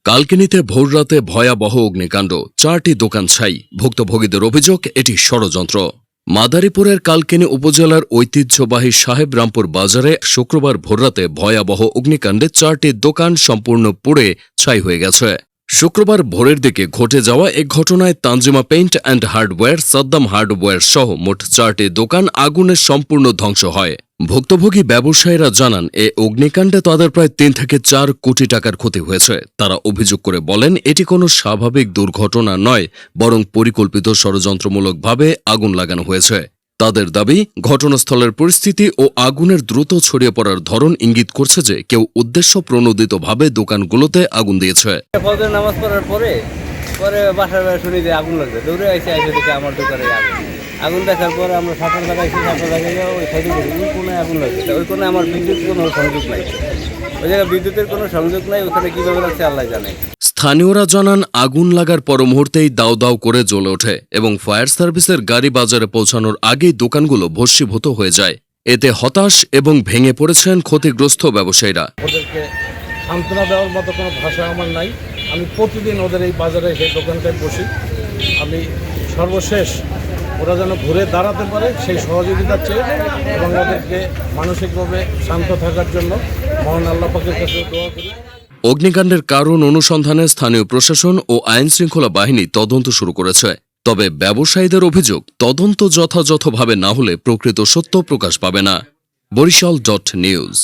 কালকিনিতে ভোররাতে ভয়াবহ অগ্নিকাণ্ড, 4টি দোকান ছাই। ভুক্তভোগীদের অভিযোগ এটি ষড়যন্ত্র। মাদারীপুরের কালকিনি উপজেলার ঐতিহ্যবাহী সাহেবরামপুর বাজারে শুক্রবার ভোররাতে ভয়াবহ অগ্নিকাণ্ডে 4টি দোকান সম্পূর্ণ পুড়ে ছাই হয়ে গেছে। শুক্রবার ভোরের দিকে ঘটে যাওয়া এ ঘটনায় Tanjima paint and hardware, Saddam hardware সহ মোট 4টি দোকান আগুনে সম্পূর্ণ ধ্বংস হয়। ভুক্তভোগী ব্যবসায়ীরা জানান, এ অগ্নিকাণ্ডে তাদের প্রায় 3 থেকে 4 কোটি টাকার ক্ষতি হয়েছে। তারা অভিযোগ করে বলেন, এটি কোনো স্বাভাবিক দুর্ঘটনা নয়, বরং পরিকল্পিত ষড়যন্ত্রমূলকভাবে আগুন লাগানো হয়েছে। তাদের দাবি, ঘটনাস্থলের পরিস্থিতি ও আগুনের দ্রুত ছড়িয়ে পড়ার ধরন ইঙ্গিত করছে যে কেউ উদ্দেশ্য প্রণোদিতভাবে দোকানগুলোতে আগুন দিয়েছে। ফজর নামাজ পড়ার পরে বাসার শুনি যে আগুন লাগবে, দৌড়ে এসে দেখে আমার দোকানে আগুন দেখার পরে আমরা সাঁতার লাগাইছি, সাঁতার লাগাইলে ওই সাইডে ওই কোনায় আগুন লাগছে। ওই কোনায় আমার বিদ্যুৎ কোনো সংযোগ নাই, ওই জায়গায় বিদ্যুতের কোনো সংযোগ নাই। ওখানে কীভাবে লাগছে আল্লাহ জানে। স্থানীয়রা জানান, আগুন লাগার পর মুহূর্তেই দাউ দাউ করে জ্বলে ওঠে এবং ফায়ার সার্ভিসের গাড়ি বাজারে পৌঁছানোর আগেই দোকানগুলো ভস্মীভূত হয়ে যায়। এতে হতাশ এবং ভেঙে পড়েছেন ক্ষতিগ্রস্ত ব্যবসায়ীরা। ওদেরকে সান্ত্বনা দেওয়ার মতো কোনো ভাষা আমার নাই। আমি প্রতিদিন ওদের এই বাজারে সেই দোকানটায় বসি। আমি সর্বশেষ ওরা যেন ঘুরে দাঁড়াতে পারে সেই সহযোগিতা চেয়ে এবং ওদেরকে মানসিকভাবে শান্ত থাকার জন্য মহান আল্লাহ পাকের কাছে দোয়া করি। অগ্নিকাণ্ডের কারণ অনুসন্ধানে স্থানীয় প্রশাসন ও আইনশৃঙ্খলা বাহিনী তদন্ত শুরু করেছে। তবে ব্যবসায়ীদের অভিযোগ, তদন্ত যথাযথভাবে না হলে প্রকৃত সত্য প্রকাশ পাবে না। বরিশাল.নিউজ।